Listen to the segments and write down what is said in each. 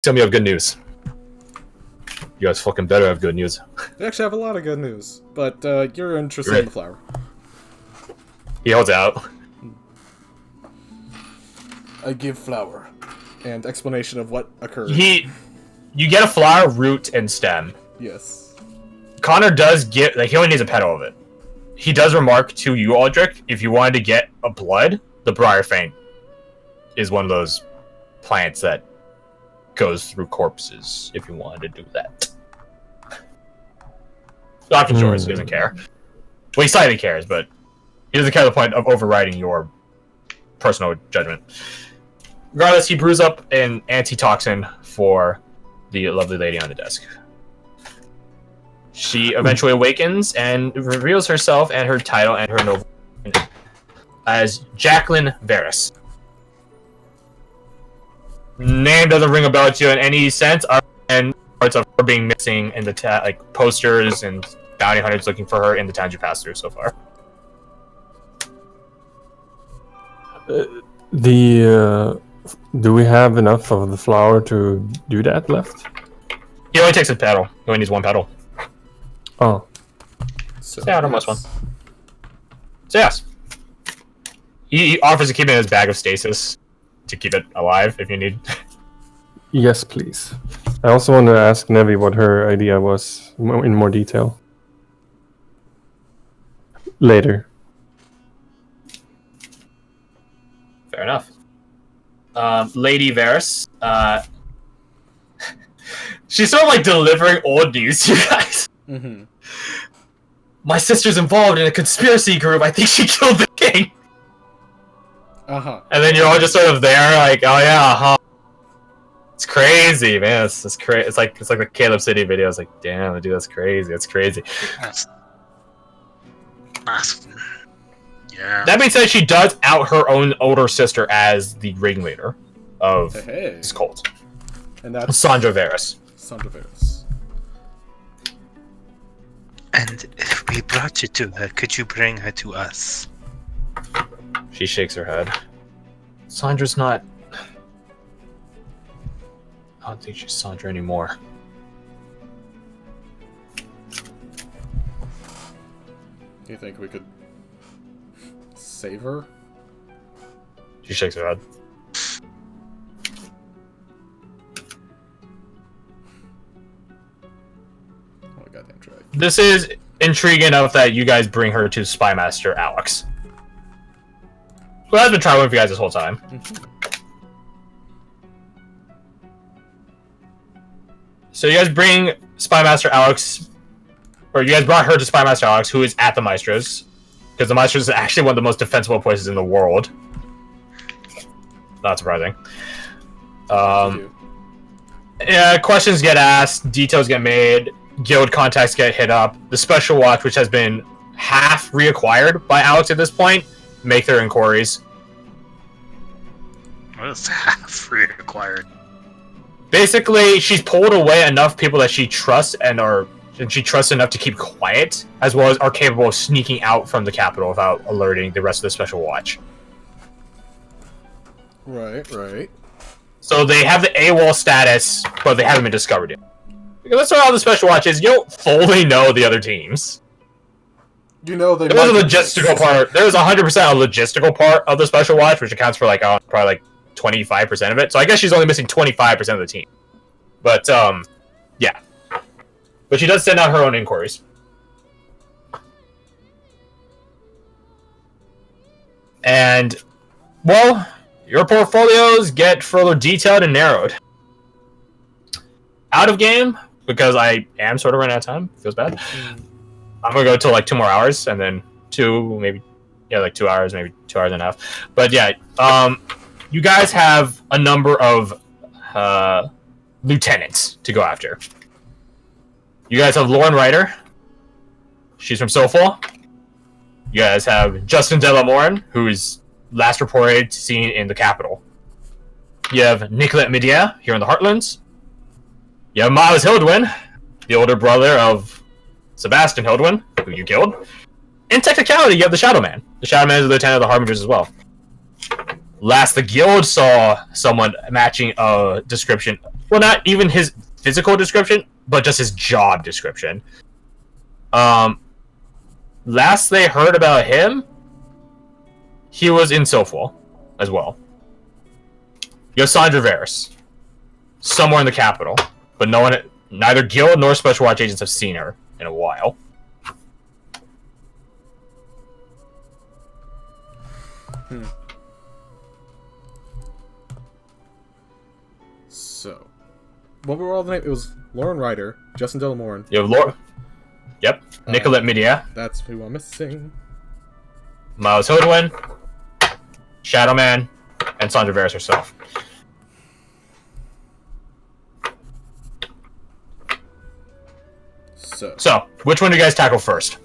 tell me you have good news. You guys fucking better have good news. They actually have a lot of good news, but you're interested in the flower. He holds out. I give flower. And explanation of what occurred. You get a flower, root, and stem. Yes. Connor does get, like, he only needs a petal of it. He does remark to you, Aldrich, if you wanted to get a blood, the briar faint is one of those plants that goes through corpses, if you wanted to do that. The option's yours, he doesn't care. Well, he slightly cares, but he doesn't care to the point of overriding your personal judgment. Regardless, he brews up an antitoxin for the lovely lady on the desk. She eventually awakens and reveals herself and her title and her noble as Jacqueline Varys. Name doesn't ring a bell to you in any sense, and parts of her being missing in the like posters and bounty hunters looking for her in the towns you passed through so far. Do we have enough of the flower to do that left? He only takes a petal. He only needs one petal. Oh. So yeah, almost one. So yes. He offers to keep it in his bag of stasis to keep it alive if you need. Yes, please. I also want to ask Nevi what her idea was in more detail. Later. Fair enough. Lady Varys, she's sort of like delivering old news to you guys. Mm-hmm. My sister's involved in a conspiracy group. I think she killed the king. Uh-huh. And then you're all just sort of there, like, oh yeah, uh-huh. It's crazy, man. It's crazy. It's like the Caleb City video. It's like, damn, dude, that's crazy. That's crazy. Yeah. That being said, she does out her own older sister as the ringleader of this cult. And that's Sandra Varys. Sandra Varys. And if we brought you to her, could you bring her to us? She shakes her head. Sandra's not... I don't think she's Sandra anymore. Do you think we could save her? She shakes her head. Oh, goddamn try. This is intriguing enough that you guys bring her to Spymaster Alex. Who has been traveling with you guys this whole time. Mm-hmm. So you guys bring Spymaster Alex, or you guys brought her to Spymaster Alex, who is at the Maestro's, because the Maestro's is actually one of the most defensible places in the world. Not surprising. Yeah, questions get asked, details get made, guild contacts get hit up. The Special Watch, which has been half reacquired by Alex at this point, make their inquiries. What is half reacquired? Basically, she's pulled away enough people that she trusts and she trusts enough to keep quiet, as well as are capable of sneaking out from the capital without alerting the rest of the Special Watch. Right. So they have the AWOL status, but they haven't been discovered yet. Because that's what all the Special Watch is. You don't fully know the other teams. You know they. There's a logistical part. There's 100% a logistical part of the Special Watch, which accounts for like probably like 25% of it. So I guess she's only missing 25% of the team. But yeah. But she does send out her own inquiries. And well, your portfolios get further detailed and narrowed. Out of game, because I am sort of running out of time. Feels bad. I'm gonna go till like 2 more hours, and then 2 hours, maybe 2 hours and a half. But yeah, you guys have a number of lieutenants to go after. You guys have Lauren Ryder. She's from Soulful. You guys have Justin Delamorin, who is last reported seen in the capital. You have Nicolette Midia here in the Heartlands. You have Miles Hildwyn, the older brother of Sebastian Hildwyn, who you killed. In technicality, you have the Shadow Man. The Shadow Man is the lieutenant of the Harbingers as well. Last, the guild saw someone matching a description well, not even his physical description, but just his job description. Last they heard about him, he was in Sofwell as well. You have Sandra Varys, somewhere in the capital, but no one, neither Guild nor Special Watch agents have seen her in a while. So, what were all the names? It was Lauren Ryder, Justin Delamorn. You have Laura. Yep. Nicolette Media. That's who I'm missing. Miles Hodwin. Shadowman. And Sandra Varys herself. So, which one do you guys tackle first?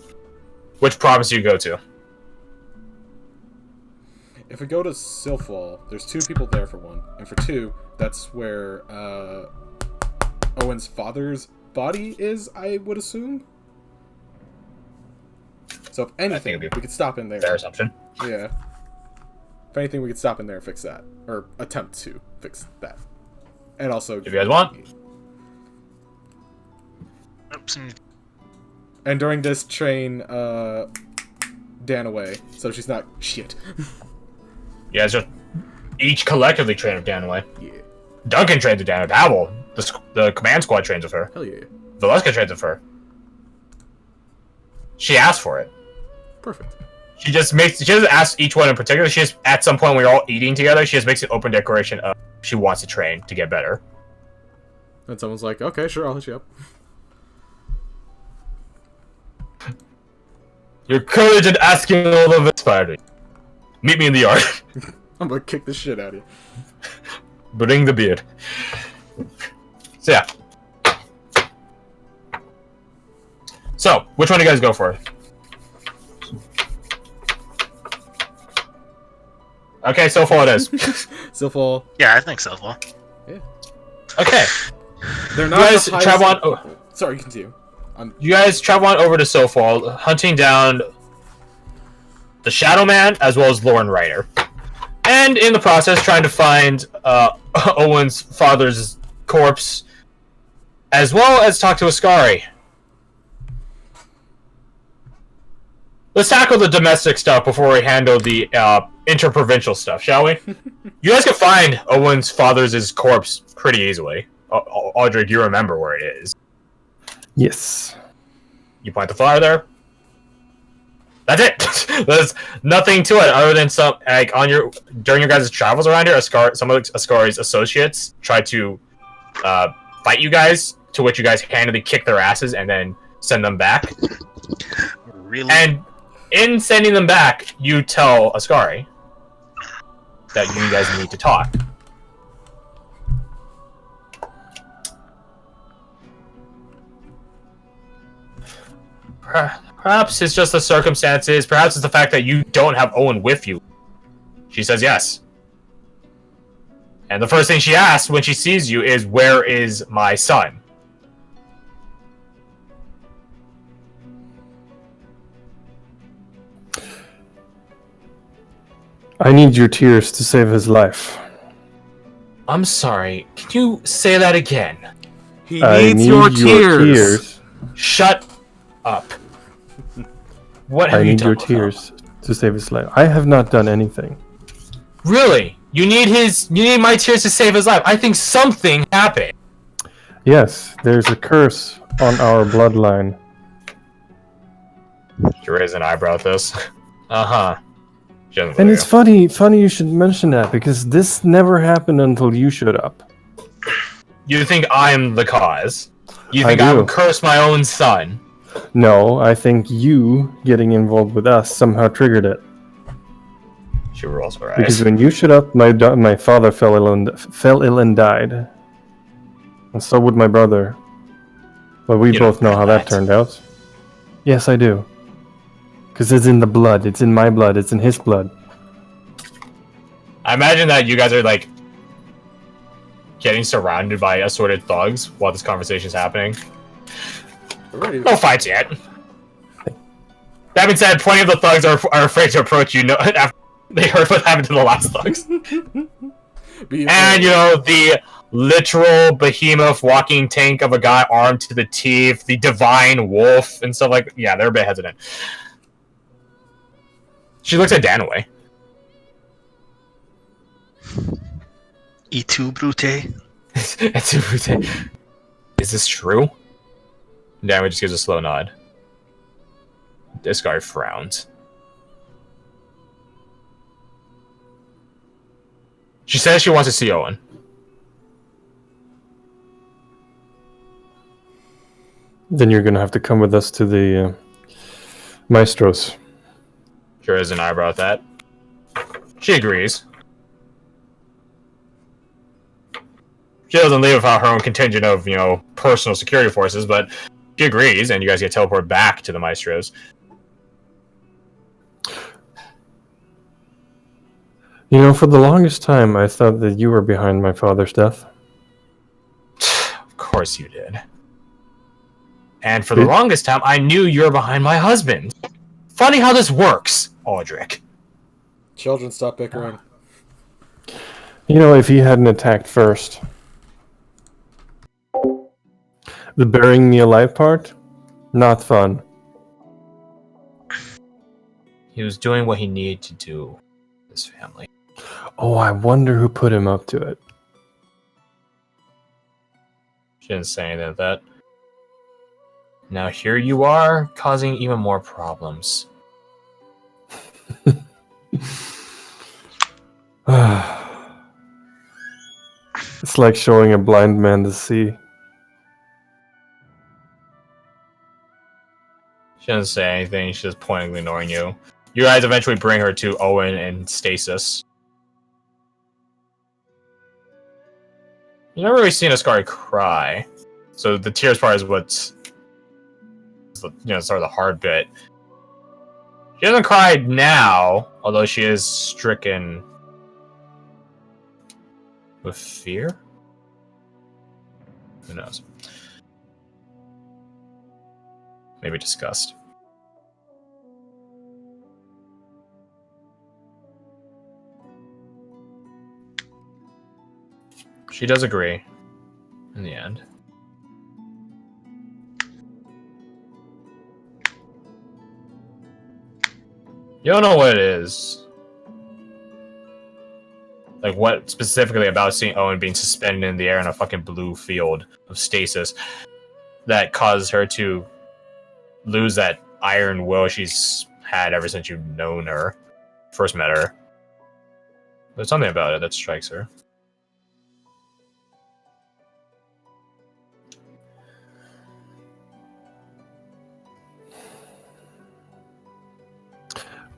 Which province do you go to? If we go to Silfwall, there's 2 people there for one, and for 2, that's where Owen's father's body is, I would assume. So if anything, we could stop in there. Fair assumption. Yeah. If anything, we could stop in there and fix that, or attempt to fix that, and also if you guys want. Oops. And during this, train Dan away, so she's not shit. You guys just each collectively train with Danaway. Yeah. Duncan trains with Danaway. Pavel, the command squad trains with her. Hell yeah. Valeska trains with her. She asked for it. Perfect. She doesn't ask each one in particular. She just, at some point when you're all eating together, she just makes an open declaration of she wants to train to get better. And someone's like, okay, sure, I'll hit you up. Your courage in asking all of inspired me. Meet me in the yard. I'm gonna kick the shit out of you. Bring the beard. So yeah. So, which one do you guys go for? Okay, so far it is. Silfwall. Yeah, I think so. Well, Yeah. Okay. They're You not guys the highest... travel on. Sorry, continue. You guys travel on over to Sofall, hunting down the Shadow Man as well as Lauren Ryder, and in the process trying to find Owen's father's corpse, as well as talk to Ascari. Let's tackle the domestic stuff before we handle the interprovincial stuff, shall we? You guys can find Owen's father's corpse pretty easily. Audrey, do you remember where it is? Yes. You point the flyer there. That's it. There's nothing to it other than some during your guys' travels around here. Some of Ascari's associates tried to fight you guys, to which you guys handily kick their asses and then send them back. really? And in sending them back, you tell Ascari that you guys need to talk. Perhaps it's just the circumstances. Perhaps it's the fact that you don't have Owen with you. She says yes. And the first thing she asks when she sees you is, "Where is my son?" I need your tears to save his life. I'm sorry. Can you say that again? He I needs need your tears. Shut up. What have I you need done your with him? tears to save his life. I have not done anything. Really? You need my tears to save his life. I think something happened. Yes, there's a curse on our bloodline. She raised an eyebrow at this. Uh-huh. And it's funny you should mention that, because this never happened until you showed up. You think I'm the cause? You I think I do. would curse my own son? No, I think you getting involved with us somehow triggered it. She rolls her eyes. Because when you showed up, my father fell ill and died. And so would my brother. But we You both don't know how know that that. turned out. Yes, I do. Because it's in the blood. It's in my blood. It's in his blood. I imagine that you guys are like getting surrounded by assorted thugs while this conversation is happening. Already. No fights yet. That being said, plenty of the thugs are afraid to approach you after they heard what happened to the last thugs. And, you know, the literal behemoth walking tank of a guy armed to the teeth, the divine wolf, and stuff like. Yeah, they're a bit hesitant. She looks at Danaway. E2 Brute? Is this true? Danaway just gives a slow nod. This guy frowns. She says she wants to see Owen. Then you're gonna have to come with us to the Maestros. Sure is an eyebrow at that. She agrees. She doesn't leave without her own contingent of, personal security forces, but she agrees, and you guys get teleported back to the Maestros. For the longest time, I thought that you were behind my father's death. Of course you did. And for the longest time, I knew you were behind my husband. Funny how this works, Aldrich. Children, stop bickering. If he hadn't attacked first. The burying me alive part? Not fun. He was doing what he needed to do. His family. Oh, I wonder who put him up to it. She didn't say anything like that. Now here you are, causing even more problems. It's like showing a blind man to see. She doesn't say anything, she's just pointedly ignoring you. You guys eventually bring her to Owen and Stasis. You've never really seen Ascari cry. So the tears part is what's sort of the hard bit. She hasn't cried now, although she is stricken with fear? Who knows? Maybe disgust. She does agree in the end. You don't know what it is. Like, what specifically about seeing Owen being suspended in the air in a fucking blue field of stasis that causes her to lose that iron will she's had ever since you've known her, first met her. There's something about it that strikes her.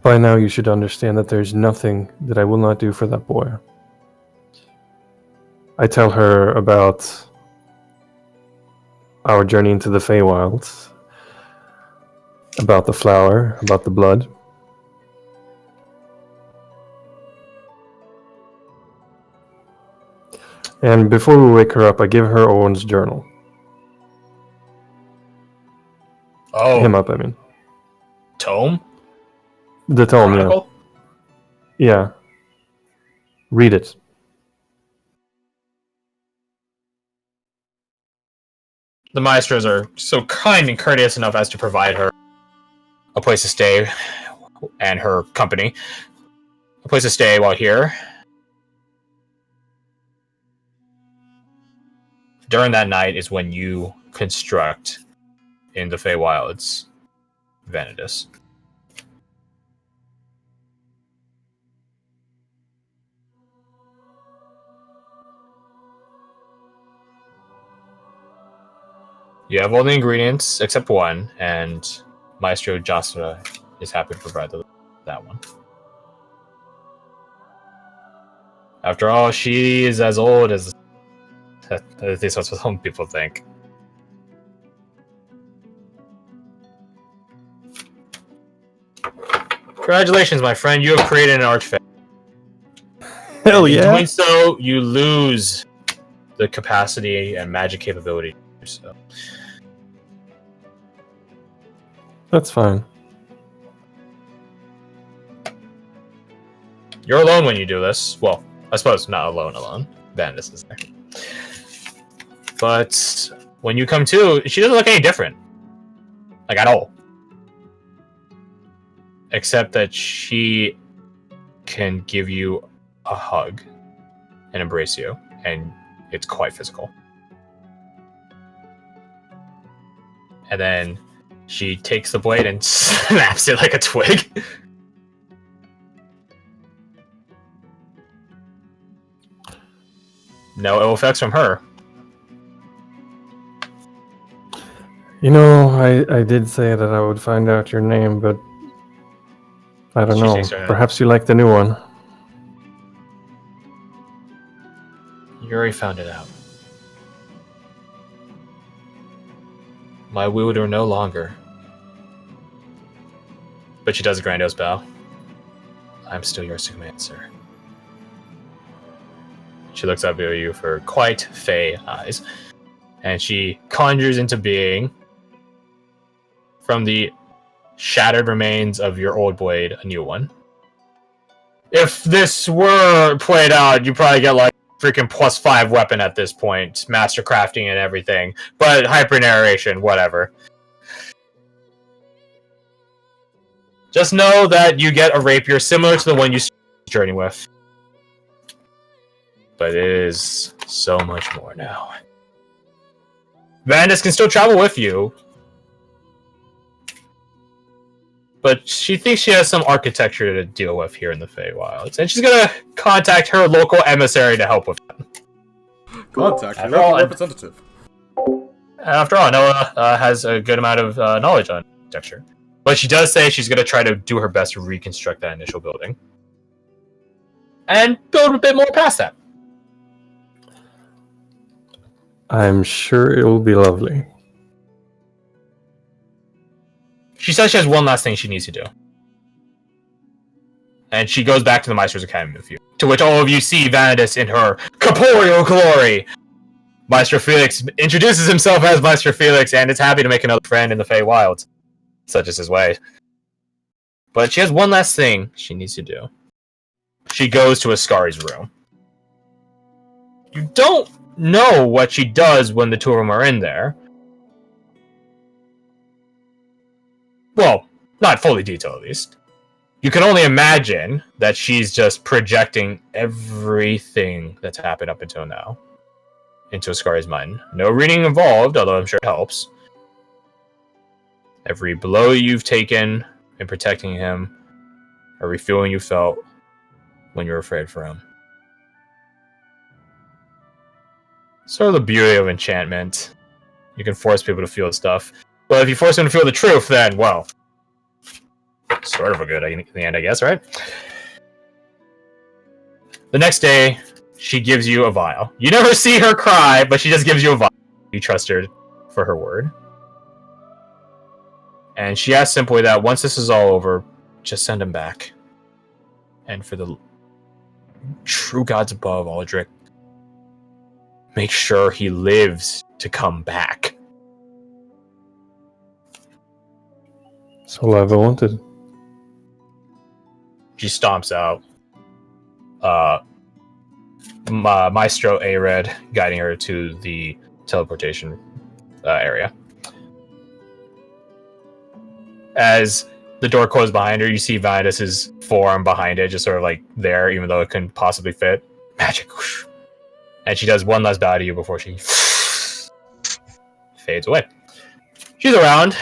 By now you should understand that there's nothing that I will not do for that boy. I tell her about our journey into the Feywilds, about the flower, about the blood. And before we wake her up, I give her Owen's journal. Oh. Him up, I mean. Tome? The tome, Chronicle? Yeah. Read it. The Maestros are so kind and courteous enough as to provide her a place to stay and her company. A place to stay while here. During that night is when you construct in the Feywilds Vanidus. You have all the ingredients except one, and Maestro Jasra is happy to provide that one. After all, she is as old as at least that's what some people think. Congratulations, my friend. You have created an artifact. Hell In yeah! doing so, you lose the capacity and magic capability to do so. That's fine. You're alone when you do this. Well, I suppose not alone. Vandus is there. But when you come to, she doesn't look any different. Like, at all. Except that she can give you a hug and embrace you, and it's quite physical. And then she takes the blade and snaps it like a twig. No ill effects from her. You know, I did say that I would find out your name, but I don't know. Perhaps you like the new one. You already found it out. My wielder no longer. But she does a grandiose bow. I'm still yours to command, sir. She looks up at you for quite fey eyes, and she conjures into being, from the shattered remains of your old blade, a new one. If this were played out, you'd probably get like freaking +5 weapon at this point, master crafting and everything, but hyper narration, whatever. Just know that you get a rapier similar to the one you journey with. But it is so much more now. Vandus can still travel with you, but she thinks she has some architecture to deal with here in the Feywilds, and she's gonna contact her local emissary to help with it. Contact your local representative. After all, Noah has a good amount of knowledge on architecture. But she does say she's gonna try to do her best to reconstruct that initial building. And build a bit more past that. I'm sure it will be lovely. She says she has one last thing she needs to do. And she goes back to the Meister's Academy with you. To which all of you see Vanadis in her corporeal glory. Maestro Felix introduces himself as Maestro Felix and is happy to make another friend in the Feywilds. Such is his way. But she has one last thing she needs to do. She goes to Ascari's room. You don't know what she does when the two of them are in there. Well, not fully detailed at least. You can only imagine that she's just projecting everything that's happened up until now into Ascari's mind. No reading involved, although I'm sure it helps. Every blow you've taken in protecting him, every feeling you felt when you were afraid for him. Sort of the beauty of enchantment. You can force people to feel stuff. But if you force them to feel the truth, then, well, sort of a good in the end, I guess, right? The next day, she gives you a vial. You never see her cry, but she just gives you a vial. You trust her for her word. And she asks simply that once this is all over, just send him back. And for the true gods above, Aldrich, make sure he lives to come back. That's all I ever wanted. She stomps out. Maestro Ared guiding her to the teleportation area. As the door closed behind her, you see Vitus's forearm behind it, just sort of like there, even though it couldn't possibly fit. Magic. And she does one last bow to you before she fades away. She's around,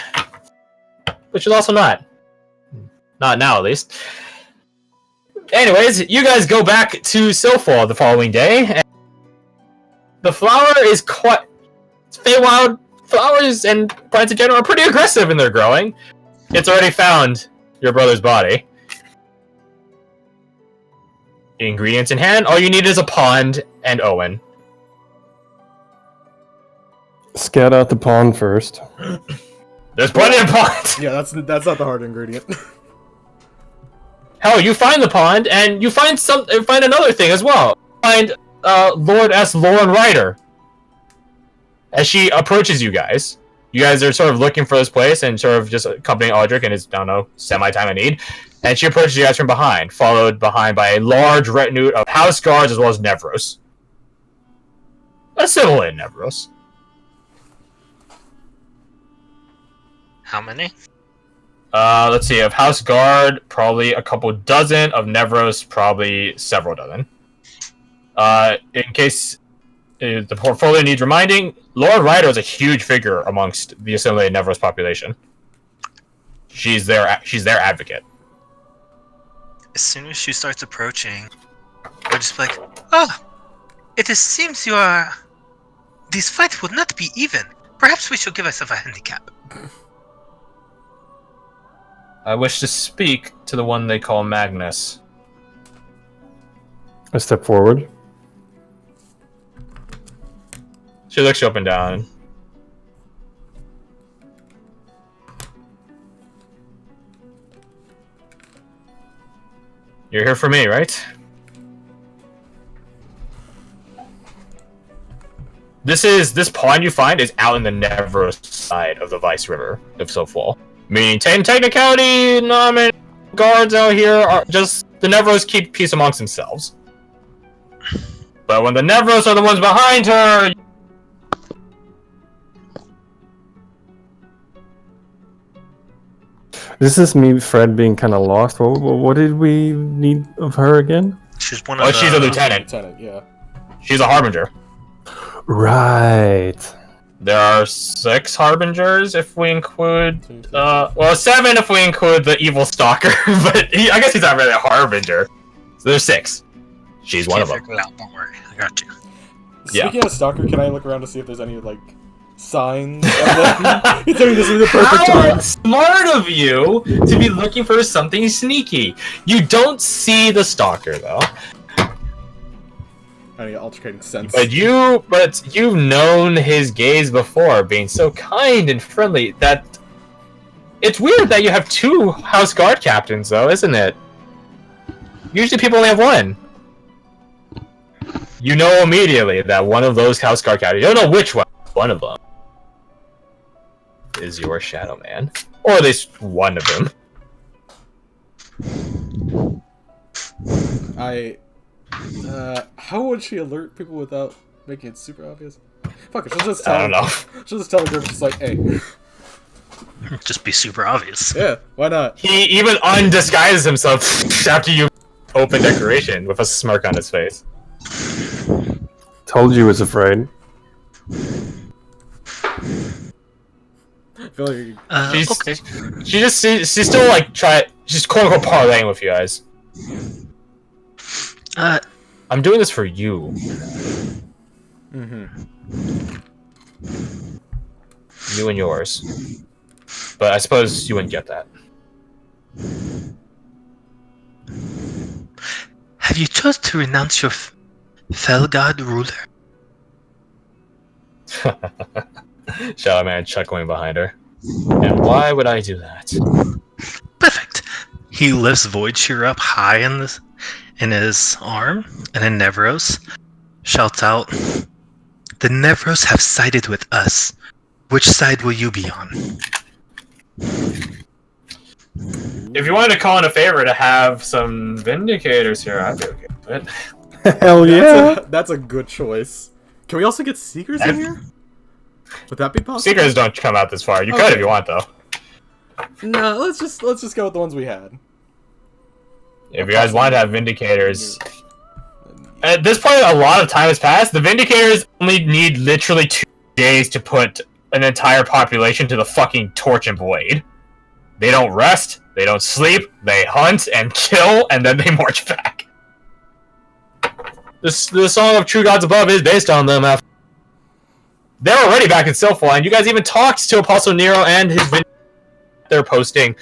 but she's also not. Not now, at least. Anyways, you guys go back to Silfall the following day, and the flower is quite... Feywild flowers and plants in general are pretty aggressive in their growing. It's already found your brother's body. Ingredients in hand, all you need is a pond and Owen. Scout out the pond first. There's plenty of ponds! Yeah, that's not the hard ingredient. Hell, you find the pond, and you find another thing as well. Find Lord S. Lauren Ryder. As she approaches you guys. You guys are sort of looking for this place and sort of just accompanying Aldrich in his, I don't know, semi-time of need. And she approaches you guys from behind, followed behind by a large retinue of house guards as well as Nevros. Assimilated Nevros. How many? Let's see. Of House Guard, probably a couple dozen. Of Nevros, probably several dozen. In case the portfolio needs reminding, Lord Ryder is a huge figure amongst the assimilated Nevros population. She's their advocate. As soon as she starts approaching, I'll just be like, "Ah, it seems this fight will not be even. Perhaps we should give ourselves a handicap." I wish to speak to the one they call Magnus. I step forward. She looks you up and down. You're here for me, right? This pond you find is out in the Nevros side of the Vice River of Sofwall. Meaning, technicality, no, many guards out here are just the Nevros keep peace amongst themselves. But when the Nevros are the ones behind her, This is me, Fred, being kind of lost. What did we need of her again? She's one of she's a lieutenant. Yeah. She's a harbinger. Right. There are 6 harbingers if we include, 7 if we include the evil stalker. But I guess he's not really a harbinger. So there's 6. She's one of them. Don't worry, I got you. Speaking of stalker, can I look around to see if there's any signs of them? Considering this is the perfect time. Smart of you to be looking for something sneaky. You don't see the stalker though. Any altercating sense. But you've known his gaze before, being so kind and friendly that it's weird that you have 2 House Guard captains though, isn't it? Usually people only have 1. You know immediately that one of those House Guard captains, you don't know which one of them is your Shadow Man. Or at least one of them. How would she alert people without making it super obvious? Fuck it, she'll just tell I don't know. She'll just tell the group, just like, hey. Just be super obvious. Yeah, why not? He even undisguises himself after you open decoration with a smirk on his face. Told you was afraid. I feel like Okay. She's still she's quote unquote parlaying with you guys. I'm doing this for you. You and yours. But I suppose you wouldn't get that. Have you chosen to renounce your fell god ruler? Shadow Man chuckling behind her. And why would I do that? Perfect. He lifts Void Shear up high in his arm, and then Nevros shouts out, "The Nevros have sided with us. Which side will you be on?" If you wanted to call in a favor to have some Vindicators here, I'd be okay with it. Hell yeah! That's a good choice. Can we also get Seekers in here? Would that be possible? Seekers don't come out this far. You could if you want, though. No, let's just go with the ones we had. If you guys want to have Vindicators... At this point, a lot of time has passed. The Vindicators only need literally 2 days to put an entire population to the fucking torch and blade. They don't rest, they don't sleep, they hunt and kill, and then they march back. The Song of True Gods Above is based on them. They're already back in Silphal, and you guys even talked to Apostle Nero and his they're posting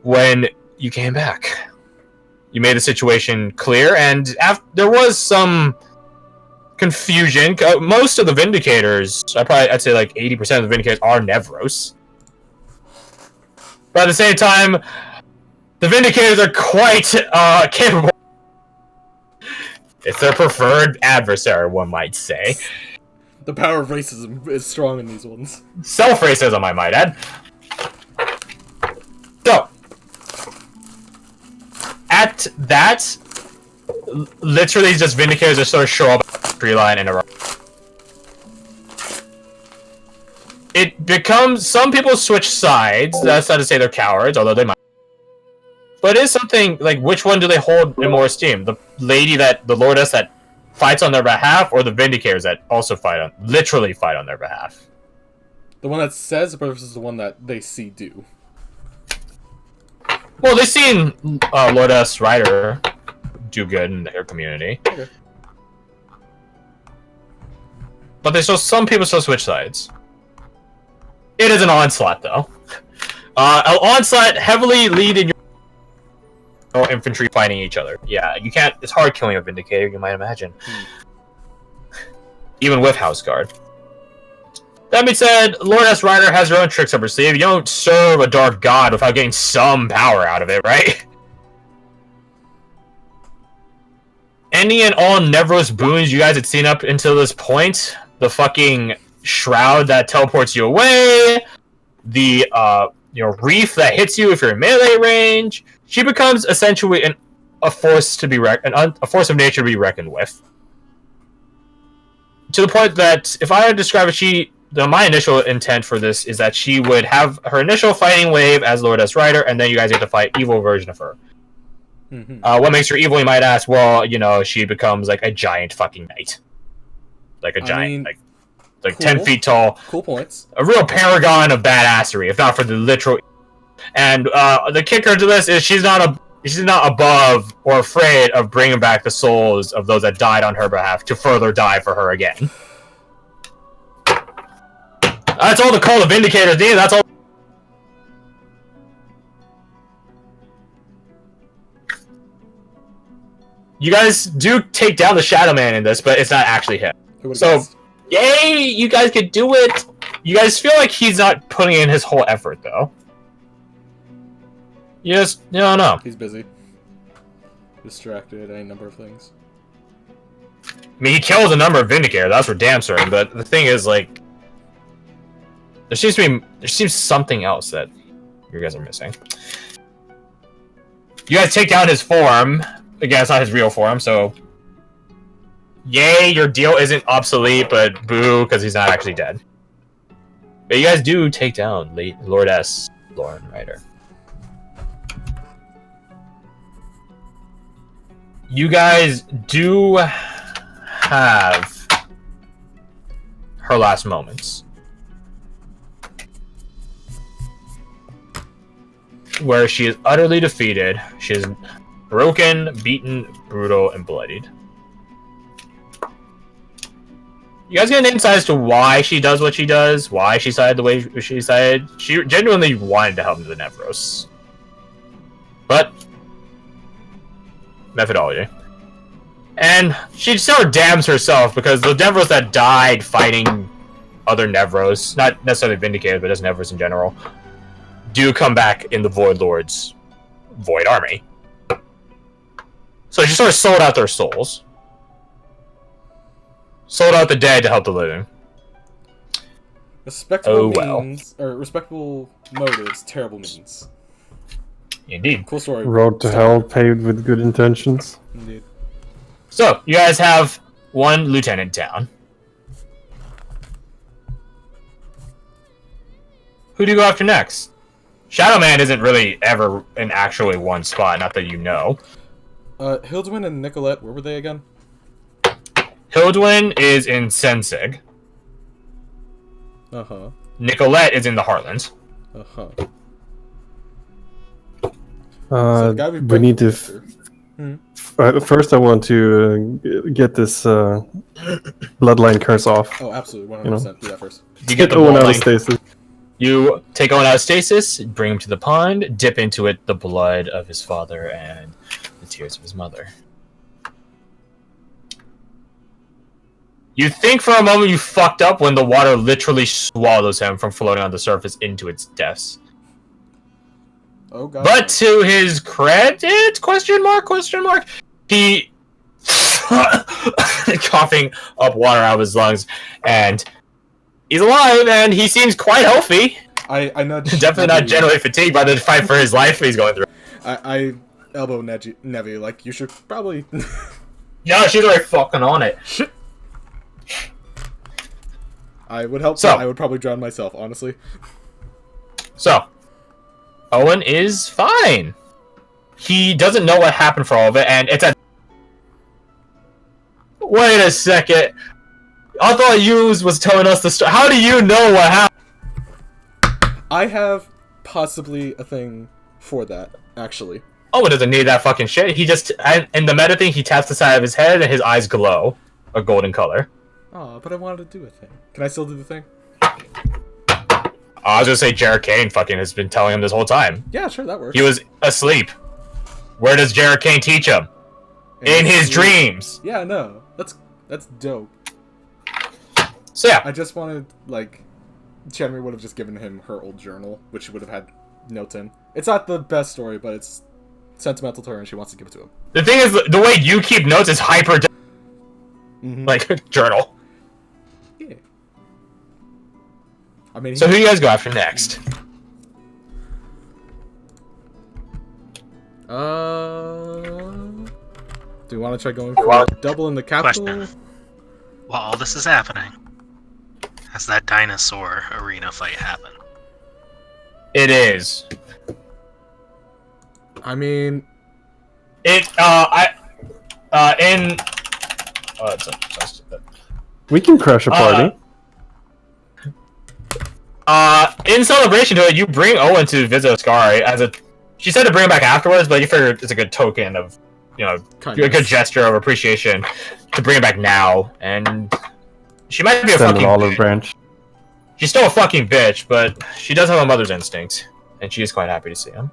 when you came back. You made the situation clear, and there was some confusion. Most of the Vindicators, I'd say 80% of the Vindicators are Nevros. But at the same time, the Vindicators are quite capable. It's their preferred adversary, one might say. The power of racism is strong in these ones. Self-racism, I might add. So, at that, literally just Vindicators just sort of show up tree line in a row. it becomes some people switch sides. That's not to say they're cowards, although they might. But it is something like which one do they hold in more esteem? The lordess that fights on their behalf, or the vindicators that also literally fight on their behalf? The one that says versus the one that they see do. Well, they've seen Lordess Ryder do good in their community. Okay. But some people still switch sides. It is an onslaught, though. An onslaught heavily lead in your infantry fighting each other. Yeah, you can't. It's hard killing a Vindicator, you might imagine. Even with House Guard. That being said, Lordess Ryder has her own tricks up her sleeve. You don't serve a dark god without getting some power out of it, right? Any and all Nevros boons you guys had seen up until this point, the fucking shroud that teleports you away, the reef that hits you if you're in melee range, she becomes essentially a force to be a force of nature to be reckoned with. To the point that if I had to describe it, my initial intent for this is that she would have her initial fighting wave as Lordess Ryder, and then you guys get to fight evil version of her. Mm-hmm. What makes her evil, you might ask? Well, she becomes like a giant fucking knight. Like a giant, like cool. 10 feet tall. Cool points. A real paragon of badassery, if not for the literal. And the kicker to this is she's not above or afraid of bringing back the souls of those that died on her behalf to further die for her again. That's all the Call of Vindicators need. That's all. You guys do take down the Shadow Man in this, but it's not actually him. So, yay! You guys could do it. You guys feel like he's not putting in his whole effort, though. You don't know. He's busy. Distracted, any number of things. I mean, he kills a number of Vindicators, that's for damn certain, but the thing is, like, there seems something else that you guys are missing. You guys take down his form. Again, it's not his real form, so yay, your deal isn't obsolete, but boo, because he's not actually dead. But you guys do take down Lordess Lauren Ryder. You guys do have her last moments, where she is utterly defeated. She is broken, beaten, brutal, and bloodied. You guys get an insight as to why she does what she does, why she decided the way she decided. She genuinely wanted to help the Nevros. But methodology. And she sort of damns herself, because the Nevros that died fighting other Nevros, not necessarily Vindicated, but just Nevros in general, do come back in the Void Lord's Void Army. So she sort of sold out their souls. Sold out the dead to help the living. Respectable means, or respectable motives, terrible means. Indeed. Cool story. Road to hell paved with good intentions. Indeed. So, you guys have one lieutenant down. Who do you go after next? Shadow Man isn't really ever in actually one spot, not that you know. Hildwyn and Nicolette, where were they again? Hildwyn is in Sensig. Uh-huh. Nicolette is in the Heartlands. Uh-huh. We need to... first, I want to get this bloodline curse off. Oh, absolutely. 100%. Do that first. You get the Owen out of bloodline. stasis. You take Owen out of stasis, bring him to the pond, dip into it the blood of his father and the tears of his mother. You think for a moment you fucked up when the water literally swallows him from floating on the surface into its depths. Oh god. But to his credit, question mark, he coughing up water out of his lungs, and he's alive, and he seems quite healthy. I nudge. Definitely not generally fatigued by the fight for his life he's going through. I elbow Nevi, like, you should probably... Yeah, she's already fucking on it. Shit. I would help. So I would probably drown myself, honestly. So, Owen is fine. He doesn't know what happened for all of it, and it's a... Wait a second. I thought you was telling us the story. How do you know what happened? I have possibly a thing for that, actually. Owen doesn't need that fucking shit. He just... In the meta thing, he taps the side of his head, and his eyes glow a golden color. Oh, but I wanted to do a thing. Can I still do the thing? I was gonna say Jared Kane fucking has been telling him this whole time. Yeah, sure, that works. He was asleep. Where does Jared Kane teach him? In his dreams. Yeah, no. That's dope. So yeah. I just wanted, like... Chenry would have just given him her old journal, which she would have had notes in. It's not the best story, but it's sentimental to her, and she wants to give it to him. The thing is, the way you keep notes is hyper... Like, journal. Yeah. I mean... So who do you guys go after next? Do you want to try going for double in the capital? Question. While all this is happening, has that dinosaur arena fight happened? It is. I mean... We can crush a party. In celebration to it, you bring Owen to visit Ascari as a... She said to bring him back afterwards, but you figured it's a good token of, you know, a good gesture of appreciation to bring him back now, and she might be a fucking olive branch. She's still a fucking bitch, but she does have a mother's instinct, and she is quite happy to see him.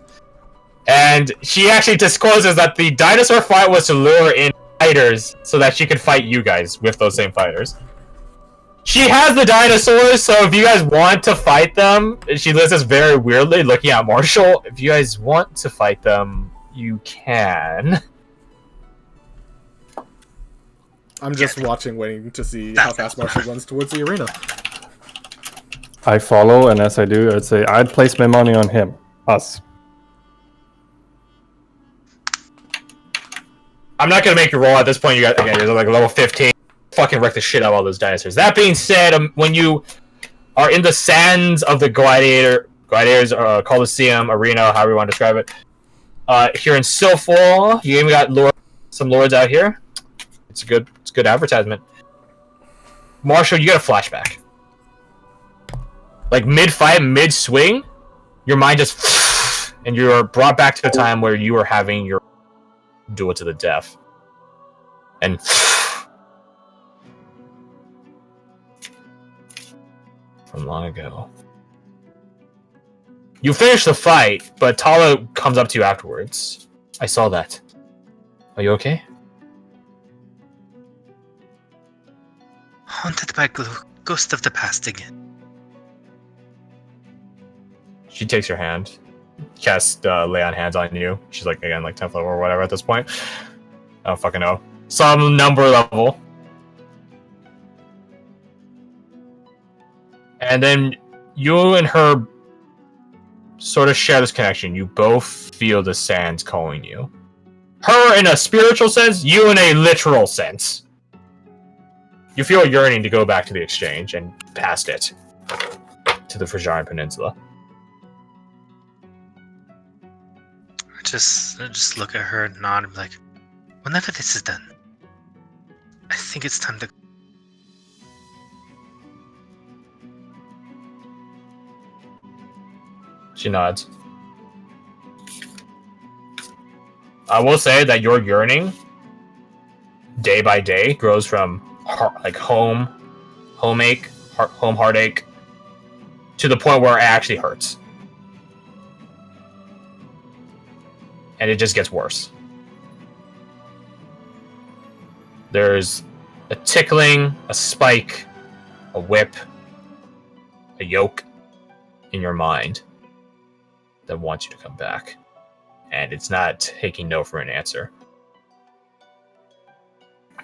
And she actually discloses that the dinosaur fight was to lure in fighters so that she could fight you guys with those same fighters. She has the dinosaurs, so if you guys want to fight them, she lists this very weirdly, looking at Marshall. If you guys want to fight them, you can. I'm just watching, waiting to see how fast Marshall runs towards the arena. I follow, and as I do, I'd say I'd place my money on him. Us. I'm not gonna make you roll at this point. You got again. You're like level 15. Fucking wreck the shit out of all those dinosaurs. That being said, when you are in the sands of the gladiators Coliseum arena, however you want to describe it, here in Silfall, you even got some lords out here. It's good advertisement. Marshall, you get a flashback. Like mid-fight, mid-swing, your mind just and you're brought back to the time where you were having your duel to the death. And from long ago. You finish the fight, but Tala comes up to you afterwards. I saw that. Are you okay? Haunted by ghost of the past again. She takes your hand. Casts lay on hands on you. She's like, again, like 10th level or whatever at this point. I don't fucking know. Some number level. And then you and her sort of share this connection. You both feel the sands calling you. Her in a spiritual sense, you in a literal sense. You feel a yearning to go back to the exchange and past it to the Frijaran Peninsula. I just look at her and nod and be like, whenever this is done, I think it's time to... She nods. I will say that your yearning, day by day, grows from home heartache, to the point where it actually hurts. And it just gets worse. There's a tickling, a spike, a whip, a yoke in your mind that wants you to come back. And it's not taking no for an answer. I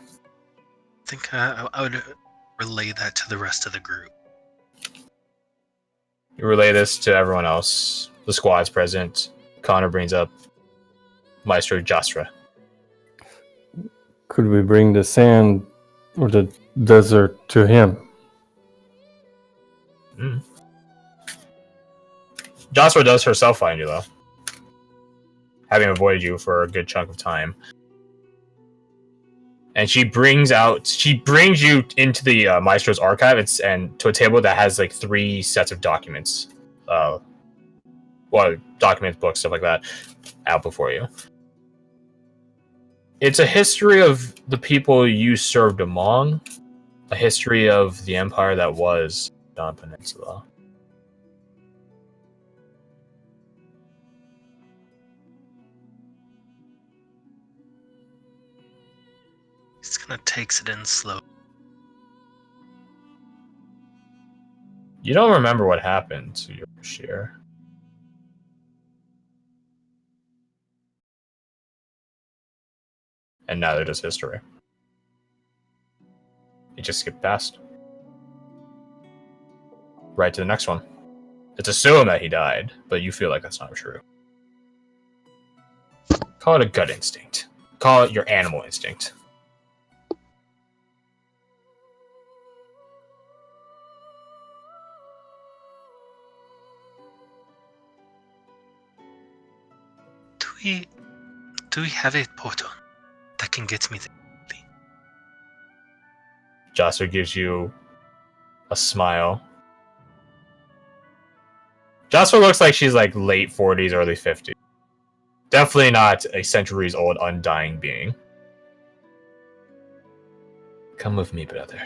think I would relay that to the rest of the group. You relay this to everyone else. The squad's present. Connor brings up Maestro Jastra. Could we bring the sand or the desert to him? Joshua does herself find you, though. Having avoided you for a good chunk of time. And she brings you into the Maestro's archive and to a table that has like 3 sets of documents. Documents, books, stuff like that, out before you. It's a history of the people you served among, a history of the empire that was Don Peninsula. He's gonna takes it in slow. You don't remember what happened to your share. And neither does history. You just skip past. Right to the next one. It's assumed that he died, but you feel like that's not true. Call it a gut instinct. Call it your animal instinct. Do we have a portal that can get me there? Jocelyn gives you a smile. Jocelyn looks like she's like late 40s, early 50s. Definitely not a centuries-old undying being. Come with me, brother.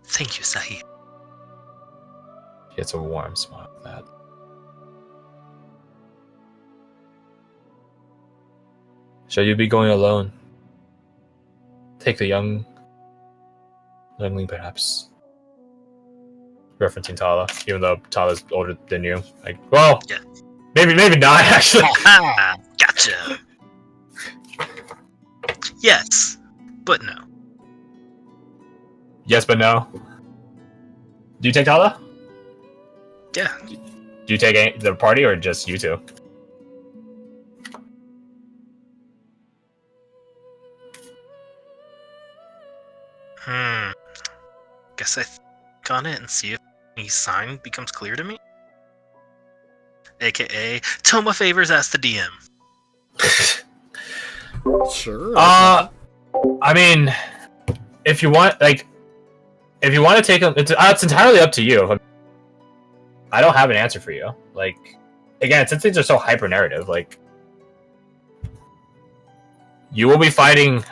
Thank you, Sahib. She gets a warm smile at that. Shall you be going alone? Take the youngling, perhaps. Referencing Tala, even though Tala's older than you. Like, well, yeah. maybe not actually. Aha, gotcha. Yes, but no. Yes, but no. Do you take Tala? Yeah. Do you take the party or just you two? Guess I think on it and see if any sign becomes clear to me. AKA, Toma favors ask the DM. Sure. I mean, if you want to take them, it's entirely up to you. I don't have an answer for you. Like, again, since things are so hyper narrative, like, you will be fighting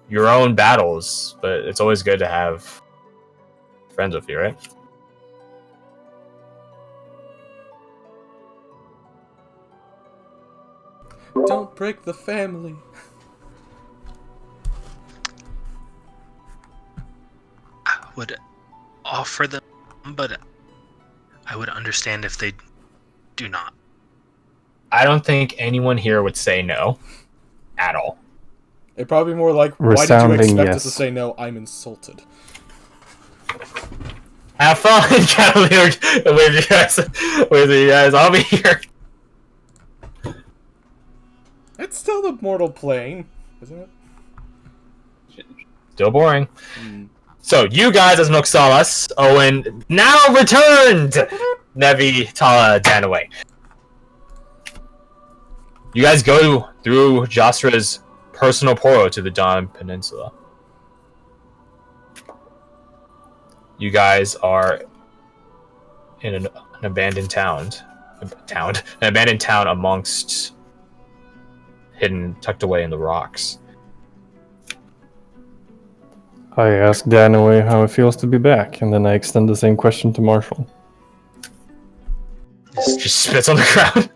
your own battles, but it's always good to have friends with you, right? Don't break the family. I would offer them, but I would understand if they do not. I don't think anyone here would say no at all. It'd probably be more like, why did you expect us to say no? I'm insulted. Have fun, Cavalier, with you guys. I'll be here. It's still the mortal plane, isn't it? Still boring. So, you guys as Noxalas, Owen, now returned! Nevi, Tala, Danaway. You guys go through Jostra's personal portal to the Dawn Peninsula. You guys are in an abandoned town. An abandoned town amongst hidden, tucked away in the rocks. I ask Danaway how it feels to be back, and then I extend the same question to Marshall. Just spits on the ground.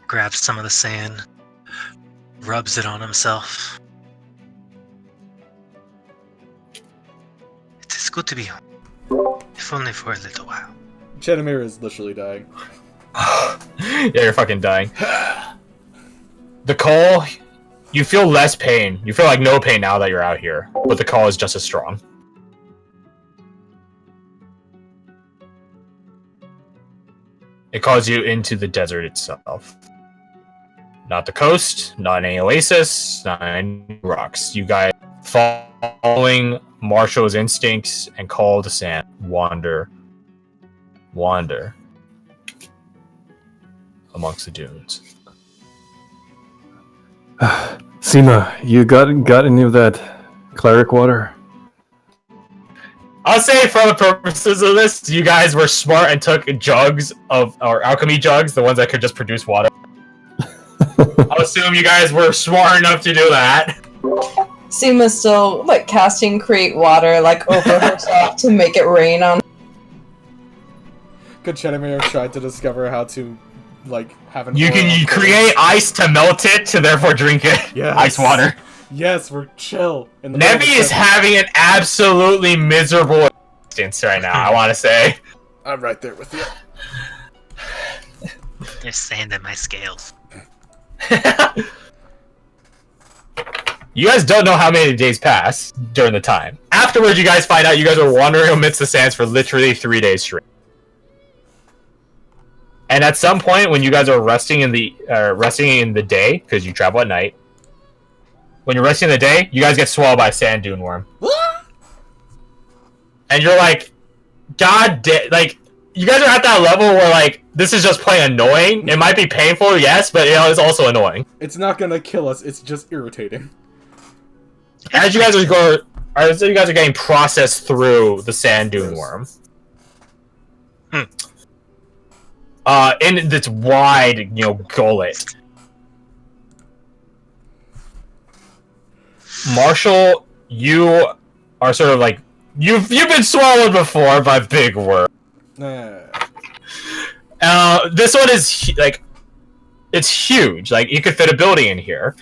Grabs some of the sand, rubs it on himself. It is good to be home, if only for a little while. Chenemir is literally dying. Yeah, you're fucking dying. The call, you feel less pain. You feel like no pain now that you're out here, but the call is just as strong. It calls you into the desert itself. Not the coast, not any oasis, not any rocks. You guys following Marshall's instincts and call to sand. Wander amongst the dunes. Seema, you got any of that cleric water? I'll say for the purposes of this, you guys were smart and took jugs or alchemy jugs, the ones that could just produce water. I'll assume you guys were smart enough to do that. Seema's still like casting create water like over herself to make it rain on. Good Cheddar tried to discover how to like have an. You create ice to melt it to therefore drink it. Yes. Ice water. Yes, we're chill. Nebby is having an absolutely miserable existence right now, I want to say. I'm right there with you. There's sand in my scales. You guys don't know how many days pass during the time. Afterwards, you guys find out you guys were wandering amidst the sands for literally 3 days straight. And at some point, when you guys are resting in the day, because you travel at night, when you're resting in the day, you guys get swallowed by a sand dune worm. And you're like, God damn, like, you guys are at that level where, like, this is just plain annoying. It might be painful, yes, but it's also annoying. It's not gonna kill us, it's just irritating. As you guys are getting processed through the sand dune worm. In this wide, gullet. Marshall, you are sort of like you've been swallowed before by big worm. This one is like it's huge. Like you could fit a building in here.